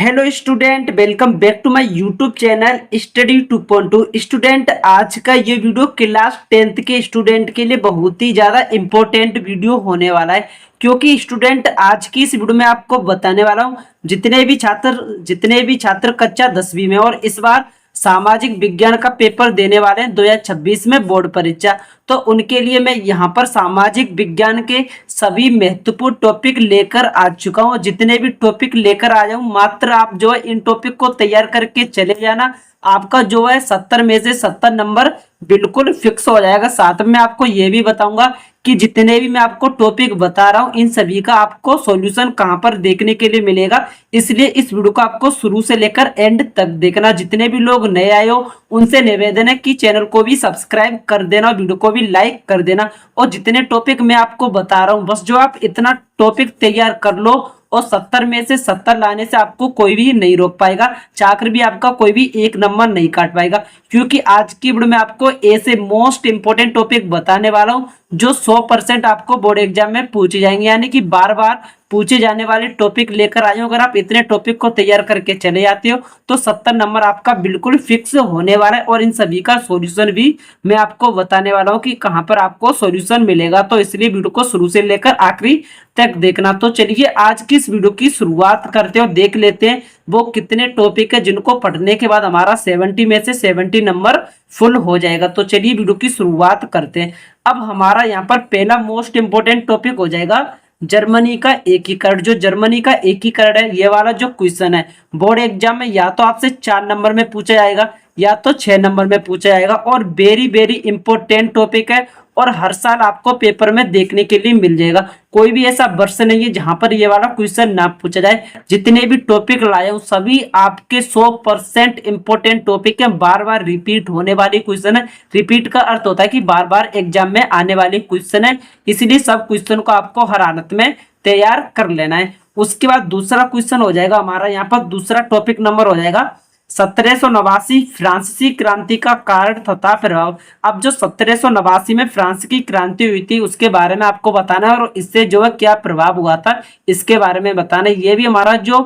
Hello student, welcome back to my YouTube channel study 2.2। Student, आज का ये video class 10th के student के लिए बहुत ही ज़्यादा इम्पोर्टेंट वीडियो होने वाला है, क्योंकि स्टूडेंट आज की इस वीडियो में आपको बताने वाला हूँ जितने भी छात्र कक्षा 10वीं में और इस बार सामाजिक विज्ञान का पेपर देने वाले हैं 2026 में बोर्ड परीक्षा, तो उनके लिए मैं यहाँ पर सामाजिक विज्ञान के सभी महत्वपूर्ण टॉपिक लेकर आ चुका हूँ। जितने भी टॉपिक लेकर आ जाऊँ, मात्र आप जो है इन टॉपिक को तैयार करके चले जाना। आपका जो है 70 में से 70 नंबर बिल्कुल फिक्स हो जाएगा। साथ में आपको ये भी बताऊंगा कि जितने भी मैं आपको टॉपिक बता रहा हूँ इन सभी का आपको सॉल्यूशन कहाँ पर देखने के लिए मिलेगा, इसलिए इस वीडियो को आपको शुरू से लेकर एंड तक देखना। जितने भी लोग नए आए हो उनसे निवेदन है कि चैनल को भी सब्सक्राइब कर देना, वीडियो को भी लाइक कर देना। और जितने टॉपिक मैं आपको बता रहा हूँ बस जो आप इतना टॉपिक तैयार कर लो और 70 में से 70 लाने से आपको कोई भी नहीं रोक पाएगा, चाकर भी आपका कोई भी एक नंबर नहीं काट पाएगा। क्योंकि आज की वीडियो में आपको ऐसे मोस्ट इंपोर्टेंट टॉपिक बताने वाला हूं जो 100% आपको बोर्ड एग्जाम में पूछे जाएंगे, यानी कि बार बार पूछे जाने वाले टॉपिक लेकर आए हो। अगर आप इतने टॉपिक को तैयार करके चले जाते हो तो 70 नंबर आपका बिल्कुल फिक्स होने वाला है। और इन सभी का सॉल्यूशन भी मैं आपको बताने वाला हूँ कि कहाँ पर आपको सॉल्यूशन मिलेगा, तो इसलिए वीडियो को शुरू से लेकर आखिरी तक देखना। तो चलिए आज की इस वीडियो की शुरुआत करते हो, देख लेते हैं वो कितने टॉपिक है जिनको पढ़ने के बाद हमारा 70 में से 70 नंबर फुल हो जाएगा। तो चलिए वीडियो की शुरुआत करते हैं। अब हमारा यहाँ पर पहला मोस्ट इंपोर्टेंट टॉपिक हो जाएगा जर्मनी का एकीकरण। जो जर्मनी का एकीकरण है ये वाला जो क्वेश्चन है बोर्ड एग्जाम में या तो आपसे 4 नंबर में पूछा जाएगा या तो 6 नंबर में पूछा जाएगा, और वेरी वेरी इंपॉर्टेंट टॉपिक है और हर साल आपको पेपर में देखने के लिए मिल जाएगा। कोई भी ऐसा वर्ष नहीं है जहां पर ये वाला क्वेश्चन ना पूछा जाए। जितने भी टॉपिक लाए हूं सभी आपके 100% इंपॉर्टेंट टॉपिक है, बार बार रिपीट होने वाली क्वेश्चन है। रिपीट का अर्थ होता है कि बार बार एग्जाम में आने वाली क्वेश्चन है, इसलिए सब क्वेश्चन को आपको हर हालत में तैयार कर लेना है। उसके बाद दूसरा क्वेश्चन हो जाएगा हमारा यहाँ पर, दूसरा टॉपिक नंबर हो जाएगा 1789 फ्रांसीसी क्रांति का कारण तथा प्रभाव। अब जो 1789 में फ्रांस की क्रांति हुई थी उसके बारे में आपको बताना है और इससे जो है क्या प्रभाव हुआ था इसके बारे में बताना है। ये भी हमारा जो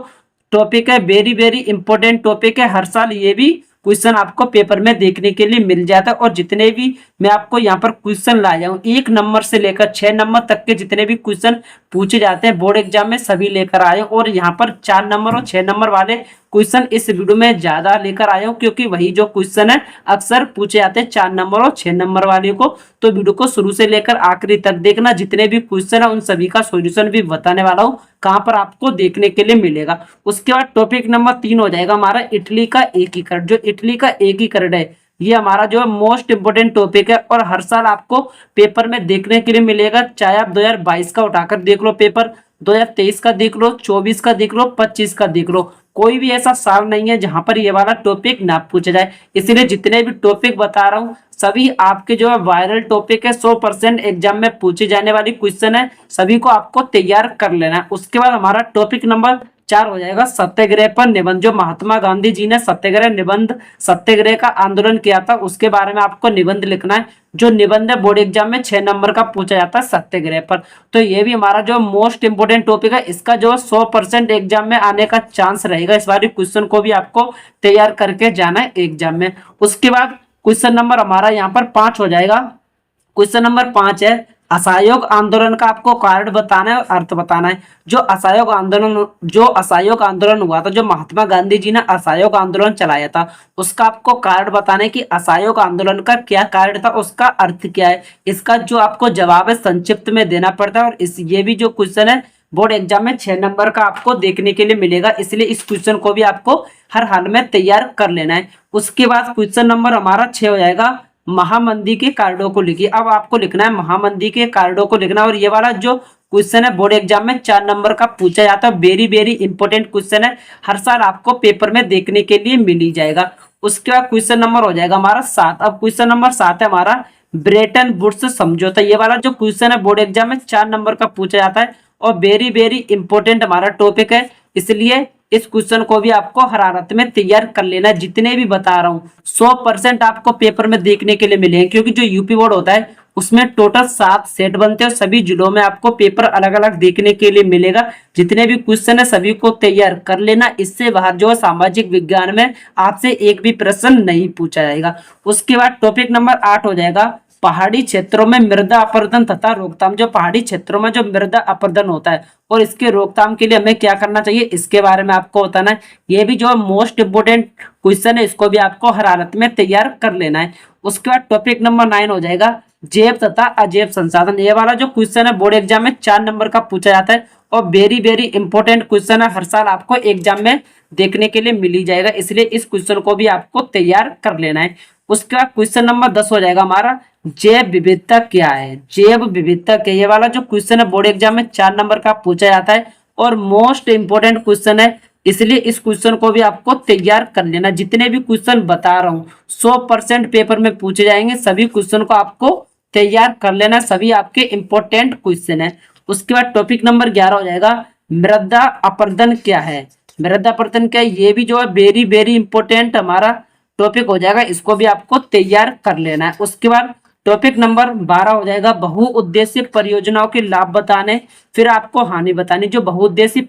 टॉपिक है वेरी वेरी इंपॉर्टेंट टॉपिक है, हर साल ये भी क्वेश्चन आपको पेपर में देखने के लिए मिल जाता है। और जितने भी मैं आपको यहाँ पर क्वेश्चन लाया हूँ 1 नंबर से लेकर 6 नंबर तक के जितने भी क्वेश्चन पूछे जाते हैं बोर्ड एग्जाम में सभी लेकर आए हूँ। और यहाँ पर 4 नंबर और 6 नंबर वाले क्वेश्चन इस वीडियो में ज्यादा लेकर आया हूँ, क्योंकि वही जो क्वेश्चन है अक्सर पूछे जाते हैं 4 नंबर और 6 नंबर वाले को। तो वीडियो को शुरू से लेकर आखिरी तक देखना। जितने भी क्वेश्चन है उन सभी का सॉल्यूशन भी बताने वाला हूँ कहाँ पर आपको देखने के लिए मिलेगा। उसके बाद टॉपिक नंबर 3 हो जाएगा हमारा इटली का एकीकरण। जो इटली का एकीकरण है ये हमारा जो है मोस्ट इंपोर्टेंट टॉपिक है और हर साल आपको पेपर में देखने के लिए मिलेगा। चाहे आप 2022 का उठाकर देख लो पेपर, 2023 का देख लो, 24 का देख लो, 25 का देख लो, कोई भी ऐसा साल नहीं है जहां पर ये वाला टॉपिक ना पूछा जाए। इसलिए जितने भी टॉपिक बता रहा हूँ सभी आपके जो है वायरल टॉपिक है, 100% एग्जाम में पूछे जाने वाली क्वेश्चन है, सभी को आपको तैयार कर लेना है। उसके बाद हमारा टॉपिक नंबर 4 हो जाएगा सत्याग्रह पर निबंध। जो महात्मा गांधी जी ने सत्याग्रह का आंदोलन किया था उसके बारे में आपको निबंध लिखना है। जो निबंध है बोर्ड एग्जाम में 6 नंबर का पूछा जाता है सत्याग्रह पर। तो ये भी हमारा जो मोस्ट इंपोर्टेंट टॉपिक है, इसका जो 100% एग्जाम में आने का चांस रहेगा। इस बार क्वेश्चन को भी आपको तैयार करके जाना है एग्जाम में। उसके बाद क्वेश्चन नंबर हमारा यहाँ पर 5 हो जाएगा। क्वेश्चन नंबर 5 है असहयोग आंदोलन का आपको कारण बताना है और अर्थ बताना है। जो असहयोग आंदोलन हुआ था, जो महात्मा गांधी जी ने असहयोग आंदोलन चलाया था, उसका आपको कारण बताना है कि असहयोग आंदोलन का क्या कारण था, उसका अर्थ क्या है। इसका जो आपको जवाब है संक्षिप्त में देना पड़ता है। और ये भी जो क्वेश्चन है बोर्ड एग्जाम में 6 नंबर का आपको देखने के लिए मिलेगा, इसलिए इस क्वेश्चन को भी आपको हर हाल में तैयार कर लेना है। उसके बाद क्वेश्चन नंबर हमारा 6 हो जाएगा महामंदी के कारणों को लिखिए। अब आपको लिखना है महामंदी के कारणों को लिखना। और ये वाला जो क्वेश्चन है बोर्ड एग्जाम में 4 नंबर का पूछा जाता है, वेरी वेरी इंपॉर्टेंट क्वेश्चन है, हर साल आपको पेपर में देखने के लिए मिल ही जाएगा। उसके बाद क्वेश्चन नंबर हो जाएगा हमारा 7। अब क्वेश्चन नंबर 7 है हमारा ब्रेटन वुड्स समझौता। ये वाला जो क्वेश्चन है बोर्ड एग्जाम में 4 नंबर का पूछा जाता है और वेरी वेरी इंपॉर्टेंट हमारा टॉपिक है, इसलिए इस क्वेश्चन को भी आपको हर हालत में तैयार कर लेना है। जितने भी बता रहा हूँ 100% आपको पेपर में देखने के लिए मिले हैं, क्योंकि जो यूपी बोर्ड होता है उसमें टोटल 7 सेट बनते हैं और सभी जिलों में आपको पेपर अलग अलग देखने के लिए मिलेगा। जितने भी क्वेश्चन है सभी को तैयार कर लेना, इससे बाहर जो है सामाजिक विज्ञान में आपसे एक भी प्रश्न नहीं पूछा जाएगा। उसके बाद टॉपिक नंबर 8 हो जाएगा पहाड़ी क्षेत्रों में मृदा अपरदन तथा रोकथाम। जो पहाड़ी क्षेत्रों में जो मृदा अपरदन होता है और इसके रोकथाम के लिए हमें क्या करना चाहिए, इसके बारे में आपको बताना है। ये भी जो मोस्ट इंपोर्टेंट क्वेश्चन है, इसको भी आपको हर हालत में तैयार कर लेना है। उसके बाद टॉपिक नंबर 9 हो जाएगा जैव तथा अजैव संसाधन। ये वाला जो क्वेश्चन है बोर्ड एग्जाम में 4 नंबर का पूछा जाता है और वेरी वेरी इंपॉर्टेंट क्वेश्चन है, हर साल आपको एग्जाम में देखने के लिए मिल ही जाएगा, इसलिए इस क्वेश्चन को भी आपको तैयार कर लेना है। उसका क्वेश्चन नंबर 10 हो जाएगा हमारा जैव विविधता क्या है। जैव विविधता क्या, ये वाला जो क्वेश्चन है बोर्ड एग्जाम में 4 नंबर का पूछा जाता है और मोस्ट इंपोर्टेंट क्वेश्चन है, इसलिए इस क्वेश्चन को भी आपको तैयार कर लेना। जितने भी क्वेश्चन बता रहा हूँ 100% पेपर में पूछे जाएंगे, सभी क्वेश्चन को आपको तैयार कर लेना, सभी आपके इंपॉर्टेंट क्वेश्चन है। उसके बाद टॉपिक नंबर 11 हो जाएगा मृदा अपरदन क्या है। मृदा अपरदन क्या है, ये भी जो है वेरी वेरी इंपॉर्टेंट हमारा टॉपिक हो जाएगा, इसको भी आपको तैयार कर लेना है। उसके बाद टॉपिक नंबर 12 हो जाएगा बहुउद्देशीय परियोजनाओं के लाभ बताने फिर आपको हानि बतानी। जो बहुउद्देशीय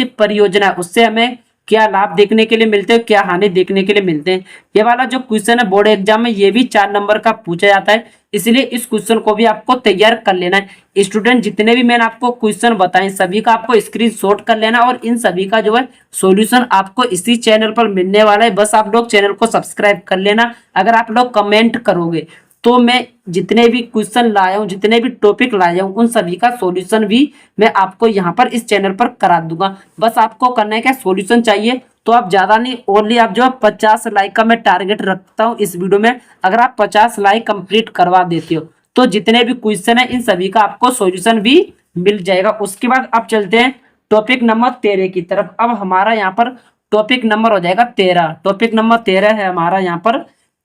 परियोजना है उससे हमें क्या लाभ देखने के लिए मिलते हैं, क्या हानि देखने के लिए मिलते हैं। ये वाला जो क्वेश्चन है बोर्ड एग्जाम में ये भी 4 नंबर का पूछा जाता है, इसलिए इस क्वेश्चन को भी आपको तैयार कर लेना है। स्टूडेंट जितने भी मैंने आपको क्वेश्चन बताए सभी का आपको स्क्रीनशॉट कर लेना और इन सभी का जो है सॉल्यूशन आपको इसी चैनल पर मिलने वाला है। बस आप लोग चैनल को सब्सक्राइब कर लेना। अगर आप लोग कमेंट करोगे तो मैं जितने भी क्वेश्चन लाया हूँ, जितने भी टॉपिक लाया हूँ, उन सभी का सॉल्यूशन भी मैं आपको यहाँ पर इस चैनल पर करा दूंगा। बस आपको करना है क्या, सॉल्यूशन चाहिए तो आप ज्यादा नहीं, ओनली आप जो है 50 लाइक का मैं टारगेट रखता हूँ इस वीडियो में। अगर आप 50 लाइक कंप्लीट करवा देते हो तो जितने भी क्वेश्चन है इन सभी का आपको सॉल्यूशन भी मिल जाएगा। उसके बाद आप चलते हैं टॉपिक नंबर 13 की तरफ। अब हमारा यहाँ पर टॉपिक नंबर हो जाएगा 13। टॉपिक नंबर 13 है हमारा यहाँ पर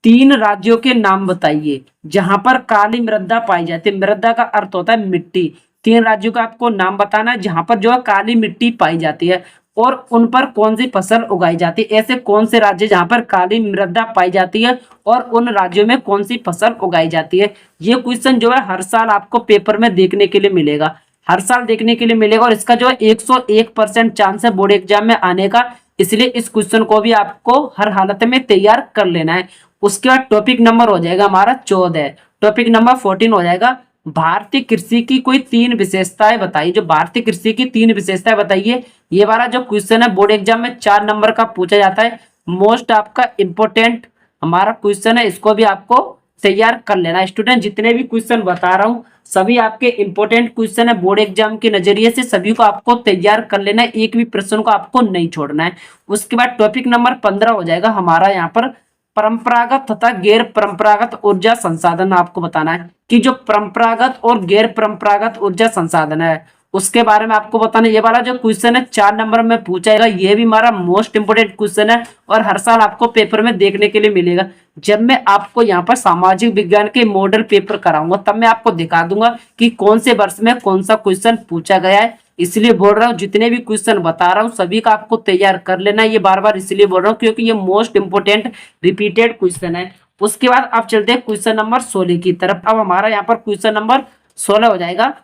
3 राज्यों के नाम बताइए जहां पर काली मृदा पाई जाती है। मृदा का अर्थ होता है मिट्टी। 3 राज्यों का आपको नाम बताना है जहां पर जो है काली मिट्टी पाई जाती है और उन पर कौन सी फसल उगाई जाती है। ऐसे कौन से राज्य जहां पर काली मृदा पाई जाती है और उन राज्यों में कौन सी फसल उगाई जाती है। ये क्वेश्चन जो है हर साल आपको पेपर में देखने के लिए मिलेगा, हर साल देखने के लिए मिलेगा और इसका जो है 101% चांस है बोर्ड एग्जाम में आने का, इसलिए इस क्वेश्चन को भी आपको हर हालत में तैयार कर लेना है। उसके बाद टॉपिक नंबर हो जाएगा हमारा 14। टॉपिक नंबर 14 हो जाएगा भारतीय कृषि की कोई 3 विशेषताएं बताइए। जो भारतीय कृषि की 3 विशेषताएं बताइए, ये वाला जो क्वेश्चन है बोर्ड एग्जाम में 4 नंबर का पूछा जाता है। मोस्ट आपका इंपोर्टेंट हमारा क्वेश्चन है, इसको भी आपको तैयार कर लेना। स्टूडेंट जितने भी क्वेश्चन बता रहा हूँ सभी आपके इंपोर्टेंट क्वेश्चन है, बोर्ड एग्जाम के नजरिए से सभी को आपको तैयार कर लेना है, एक भी प्रश्न को आपको नहीं छोड़ना है। उसके बाद टॉपिक नंबर 15 हो जाएगा हमारा यहाँ पर परंपरागत तथा गैर परंपरागत ऊर्जा संसाधन। आपको बताना है कि जो परंपरागत और गैर परंपरागत ऊर्जा संसाधन है उसके बारे में आपको बताना। ये वाला जो क्वेश्चन है 4 नंबर में पूछा जाएगा, ये भी हमारा मोस्ट इंपोर्टेंट क्वेश्चन है और हर साल आपको पेपर में देखने के लिए मिलेगा। जब मैं आपको यहाँ पर सामाजिक विज्ञान के मॉडल पेपर कराऊंगा तब मैं आपको दिखा दूंगा कि कौन से वर्ष में कौन सा क्वेश्चन पूछा गया है। इसलिए बोल रहा हूँ जितने भी क्वेश्चन बता रहा हूँ सभी का आपको तैयार कर लेना। ये बार बार इसलिए बोल रहा हूँ क्योंकि ये मोस्ट इंपोर्टेंट रिपीटेड क्वेश्चन है। उसके बाद आप चलते हैं क्वेश्चन नंबर 16 की तरफ। अब हमारा यहाँ पर क्वेश्चन नंबर 16 हो जाएगा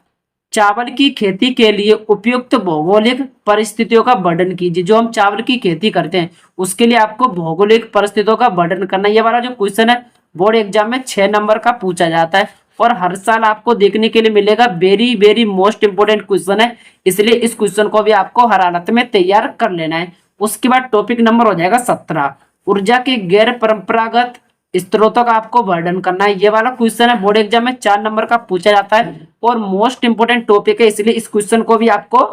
चावल की खेती के लिए उपयुक्त भौगोलिक परिस्थितियों का वर्णन कीजिए। जो हम चावल की खेती करते हैं उसके लिए आपको भौगोलिक परिस्थितियों का वर्णन करना। ये वाला जो क्वेश्चन है बोर्ड एग्जाम में 6 नंबर का पूछा जाता है और हर साल आपको देखने के लिए मिलेगा। Very very most important question है, इसलिए इस क्वेश्चन को भी आपको हर हालत में तैयार कर लेना है। उसके बाद टॉपिक नंबर हो जाएगा 17 ऊर्जा के गैर परंपरागत स्त्रोतों का आपको वर्णन करना है। ये वाला क्वेश्चन है बोर्ड एग्जाम में 4 नंबर का पूछा जाता है और मोस्ट इंपोर्टेंट टॉपिक है, इसलिए इस क्वेश्चन को भी आपको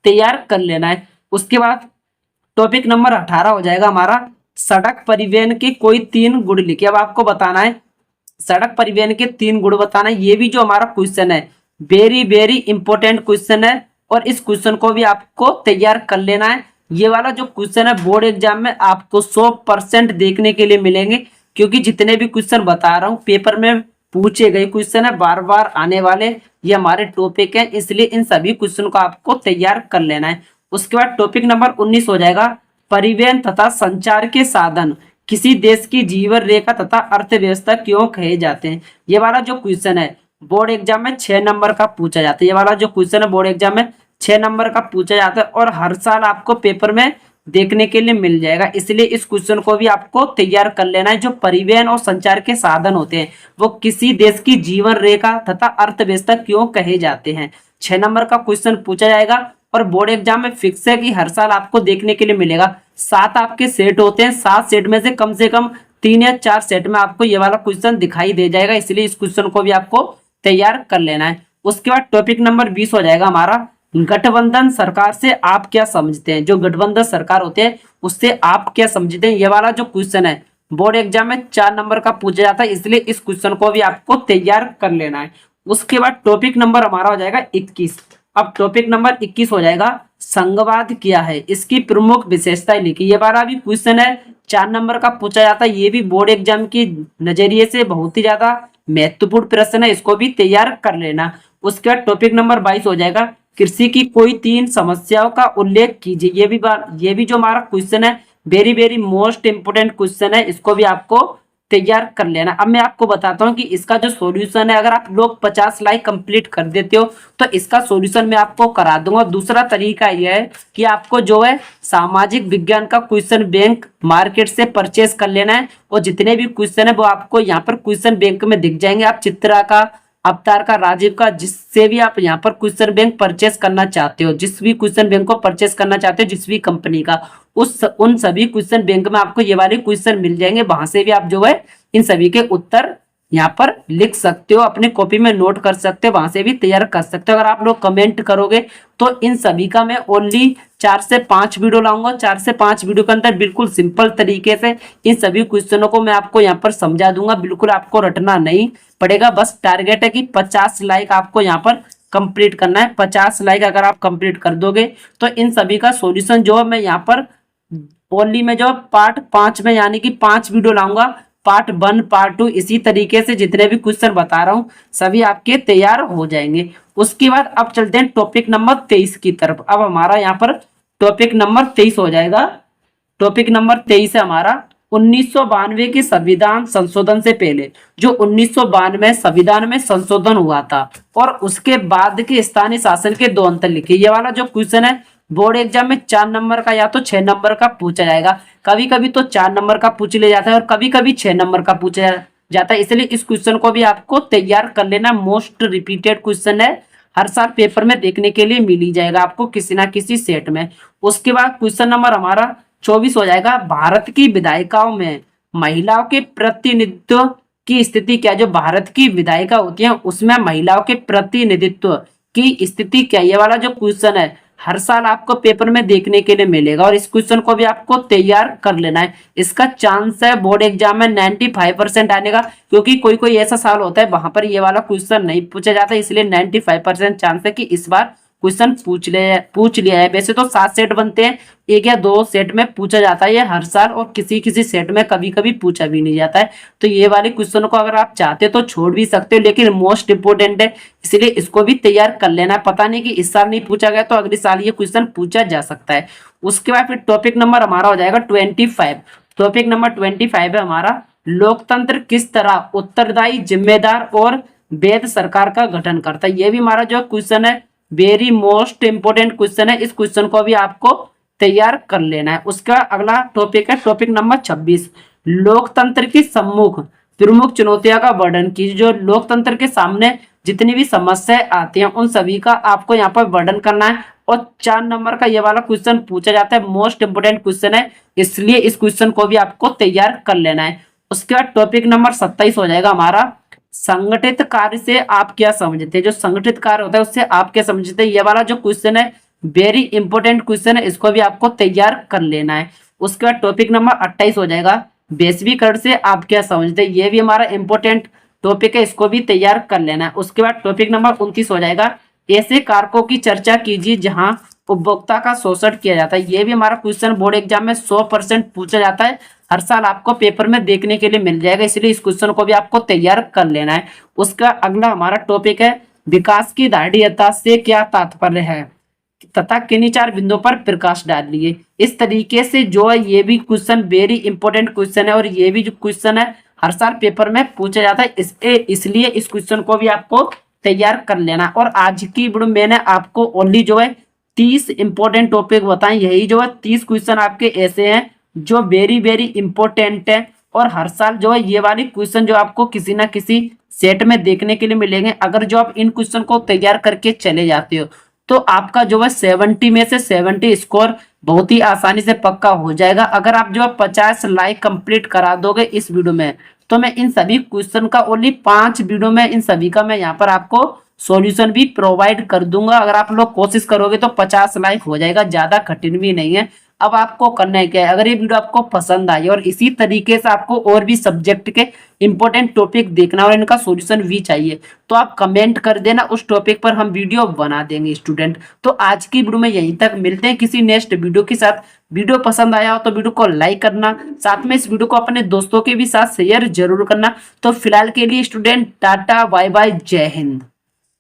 तैयार कर लेना है। उसके बाद टॉपिक नंबर 18 हो जाएगा हमारा सड़क परिवहन के कोई 3 गुण लिखिए। अब आपको बताना है सड़क परिवहन के 3 गुण बताना है। ये भी जो हमारा क्वेश्चन है वेरी वेरी इंपॉर्टेंट क्वेश्चन है और इस क्वेश्चन को भी आपको तैयार कर लेना है। ये वाला जो क्वेश्चन है बोर्ड एग्जाम में आपको 100% देखने के लिए मिलेंगे क्योंकि जितने भी क्वेश्चन बता रहा हूँ पेपर में पूछे गए क्वेश्चन है, बार बार आने वाले ये हमारे टॉपिक है, इसलिए इन सभी क्वेश्चन को आपको तैयार कर लेना है। उसके बाद टॉपिक नंबर 19 हो जाएगा परिवहन तथा संचार के साधन किसी देश की जीवन रेखा तथा अर्थव्यवस्था क्यों कहे जाते हैं? ये वाला जो क्वेश्चन है बोर्ड एग्जाम में 6 नंबर का पूछा जाता है। ये वाला जो क्वेश्चन है बोर्ड एग्जाम में 6 नंबर का पूछा जाता है और हर साल आपको पेपर में देखने के लिए मिल जाएगा, इसलिए इस क्वेश्चन को भी आपको तैयार कर लेना है। जो परिवहन और संचार के साधन होते हैं वो किसी देश की जीवन रेखा तथा अर्थव्यवस्था क्यों कहे जाते हैं? 6 नंबर का क्वेश्चन पूछा जाएगा और बोर्ड एग्जाम में फिक्स है कि हर साल आपको देखने के लिए मिलेगा। 7 आपके सेट होते हैं, 7 सेट में से कम 3 या 4 सेट में आपको ये वाला क्वेश्चन दिखाई दे जाएगा, इसलिए इस क्वेश्चन को भी आपको तैयार कर लेना है। उसके बाद टॉपिक नंबर 20 हो जाएगा हमारा, गठबंधन सरकार से आप क्या समझते हैं? जो गठबंधन सरकार होते हैं उससे आप क्या समझते हैं? ये वाला जो क्वेश्चन है बोर्ड एग्जाम में 4 नंबर का पूछा जाता है, इसलिए इस क्वेश्चन को भी आपको तैयार कर लेना है। उसके बाद टॉपिक नंबर हमारा हो जाएगा 21। अब टॉपिक नंबर 21 हो जाएगा, संघवाद क्या है, इसकी प्रमुख विशेषताएं लिखी। ये वाला भी क्वेश्चन है 4 नंबर का पूछा जाता है, ये भी बोर्ड एग्जाम के नजरिए से बहुत ही ज्यादा महत्वपूर्ण प्रश्न है, इसको भी तैयार कर लेना। उसके बाद टॉपिक नंबर 22 हो जाएगा, कृषि की कोई 3 समस्याओं का उल्लेख कीजिए। ये भी जो हमारा क्वेश्चन है very very most important question है, इसको भी आपको तैयार कर लेना। अब मैं आपको बताता हूँ कि इसका जो सॉल्यूशन है, अगर आप लोग 50 लाइक कंप्लीट कर देते हो तो इसका सॉल्यूशन मैं आपको करा दूंगा। दूसरा तरीका यह है कि आपको जो है सामाजिक विज्ञान का क्वेश्चन बैंक मार्केट से परचेज कर लेना है और जितने भी क्वेश्चन है वो आपको यहाँ पर क्वेश्चन बैंक में दिख जाएंगे। आप चित्रा का, अवतार का, राजीव का, जिससे भी आप यहाँ पर क्वेश्चन बैंक परचेस करना चाहते हो, जिस भी क्वेश्चन बैंक को परचेस करना चाहते हो, जिस भी कंपनी का, उन सभी क्वेश्चन बैंक में आपको ये वाले क्वेश्चन मिल जाएंगे। वहां से भी आप जो है इन सभी के उत्तर यहाँ पर लिख सकते हो, अपने कॉपी में नोट कर सकते हो, वहां से भी तैयार कर सकते हो। अगर आप लोग कमेंट करोगे तो इन सभी का मैं ओनली 4 से 5 वीडियो लाऊंगा। 4 से 5 वीडियो के अंदर बिल्कुल सिंपल तरीके से इन सभी क्वेश्चनों को मैं आपको यहाँ पर समझा दूंगा, बिल्कुल आपको रटना नहीं पड़ेगा। बस टारगेट है कि 50 लाइक आपको यहाँ पर कंप्लीट करना है। 50 लाइक अगर आप कंप्लीट कर दोगे तो इन सभी का सॉल्यूशन जो है मैं यहाँ पर ओनली में जो पार्ट 5 में यानी कि 5 वीडियो लाऊंगा, पार्ट 1 पार्ट 2 इसी तरीके से जितने भी क्वेश्चन बता रहा हूँ सभी आपके तैयार हो जाएंगे। उसके बाद अब चलते हैं टॉपिक नंबर 23 की तरफ। अब हमारा यहाँ पर टॉपिक नंबर 23 हो जाएगा। टॉपिक नंबर 23 है हमारा 1992 के संविधान संशोधन से पहले, जो 1992 संविधान में संशोधन हुआ था और उसके बाद के स्थानीय शासन के 2 अंतर लिखे। ये वाला जो क्वेश्चन है बोर्ड एग्जाम में 4 नंबर का या तो 6 नंबर का पूछा जाएगा। कभी कभी तो 4 नंबर का पूछ लिया जाता है और कभी कभी 6 नंबर का पूछा जाता है, इसलिए इस क्वेश्चन को भी आपको तैयार कर लेना। मोस्ट रिपीटेड क्वेश्चन है, हर साल पेपर में देखने के लिए मिल ही जाएगा आपको किसी ना किसी सेट में। उसके बाद क्वेश्चन नंबर हमारा 24 हो जाएगा, भारत की विधायिकाओं में महिलाओं के प्रतिनिधित्व की स्थिति क्या है? जो भारत की विधायिका होती है उसमें महिलाओं के प्रतिनिधित्व की स्थिति क्या? ये वाला जो क्वेश्चन है हर साल आपको पेपर में देखने के लिए मिलेगा और इस क्वेश्चन को भी आपको तैयार कर लेना है। इसका चांस है बोर्ड एग्जाम में 95% आने का, क्योंकि कोई कोई ऐसा साल होता है वहां पर ये वाला क्वेश्चन नहीं पूछा जाता, इसलिए 95% चांस है कि इस बार क्वेश्चन पूछ लिया है। वैसे तो 7 सेट बनते हैं, 1 या 2 सेट में पूछा जाता है ये हर साल और किसी किसी सेट में कभी कभी पूछा भी नहीं जाता है। तो ये वाले क्वेश्चन को अगर आप चाहते हो तो छोड़ भी सकते हो, लेकिन मोस्ट इंपोर्टेंट है इसलिए इसको भी तैयार कर लेना है। पता नहीं कि इस साल नहीं पूछा गया तो अगले साल ये क्वेश्चन पूछा जा सकता है। उसके बाद फिर टॉपिक नंबर हमारा हो जाएगा 25। टॉपिक नंबर 25 है हमारा, लोकतंत्र किस तरह उत्तरदायी, जिम्मेदार और वैध सरकार का गठन करता है। ये भी हमारा जो क्वेश्चन है वेरी मोस्ट इंपोर्टेंट क्वेश्चन है, इस क्वेश्चन को भी आपको तैयार कर लेना है। उसका अगला टॉपिक है टॉपिक नंबर 26, लोकतंत्र की सम्मुख प्रमुख चुनौतियों का वर्णन कीजिए। जो लोकतंत्र के सामने जितनी भी समस्याएं आती हैं उन सभी का आपको यहाँ पर वर्णन करना है और 4 नंबर का ये वाला क्वेश्चन पूछा जाता है, मोस्ट इंपोर्टेंट क्वेश्चन है, इसलिए इस क्वेश्चन को भी आपको तैयार कर लेना है। उसके बाद टॉपिक नंबर 27 हो जाएगा हमारा, संगठित कार्य से आप क्या समझते हैं। जो संगठित कार्य होता है उससे आप क्या समझते हैं, ये वाला जो क्वेश्चन है वेरी इंपोर्टेंट क्वेश्चन है, इसको भी आपको तैयार कर लेना है। उसके बाद टॉपिक नंबर 28 हो जाएगा, वैश्वीकरण से आप क्या समझते हैं। ये भी हमारा इंपोर्टेंट टॉपिक है, इसको भी तैयार कर लेना है। उसके बाद टॉपिक नंबर 29 हो जाएगा, ऐसे कारकों की चर्चा कीजिए जहां उपभोक्ता का शोषण किया जाता है। ये भी हमारा क्वेश्चन बोर्ड एग्जाम में 100% पूछा जाता है, हर साल आपको पेपर में देखने के लिए मिल जाएगा, इसलिए इस क्वेश्चन को भी आपको तैयार कर लेना है। उसका अगला हमारा टॉपिक है, विकास की दाढ़ीयता से क्या तात्पर्य है। तथा किन्हीं 4 बिंदुओं पर प्रकाश डालिए। इस तरीके से जो है ये भी क्वेश्चन वेरी इंपॉर्टेंट क्वेश्चन है और ये भी जो क्वेश्चन है हर साल पेपर में पूछा जाता है, इसलिए इस क्वेश्चन को भी आपको तैयार कर लेना। और आज की वीडियो मैंने आपको ओनली जो है 30 इंपॉर्टेंट टॉपिक बताए, यही जो है 30 क्वेश्चन आपके ऐसे हैं जो वेरी वेरी इंपॉर्टेंट है और हर साल जो है ये वाली क्वेश्चन जो आपको किसी ना किसी सेट में देखने के लिए मिलेंगे। अगर जो आप इन क्वेश्चन को तैयार करके चले जाते हो तो आपका जो है 70 में से 70 स्कोर बहुत ही आसानी से पक्का हो जाएगा। अगर आप जो है 50 लाइक कंप्लीट करा दोगे इस वीडियो में, तो मैं इन सभी क्वेश्चन का ओनली 5 वीडियो में इन सभी का मैं यहाँ पर आपको सॉल्यूशन भी प्रोवाइड कर दूंगा। अगर आप लोग कोशिश करोगे तो 50 लाइक हो जाएगा, ज्यादा कठिन भी नहीं है। अब आपको करना है क्या है, अगर ये वीडियो आपको पसंद आई और इसी तरीके से आपको और भी सब्जेक्ट के इंपॉर्टेंट टॉपिक देखना और इनका सॉल्यूशन भी चाहिए, तो आप कमेंट कर देना, उस टॉपिक पर हम वीडियो बना देंगे स्टूडेंट। तो आज की वीडियो में यहीं तक, मिलते हैं किसी नेक्स्ट वीडियो के साथ। वीडियो पसंद आया हो तो वीडियो को लाइक करना, साथ में इस वीडियो को अपने दोस्तों के भी साथ शेयर जरूर करना। तो फिलहाल के लिए स्टूडेंट टाटा बाय बाय, जय हिंद।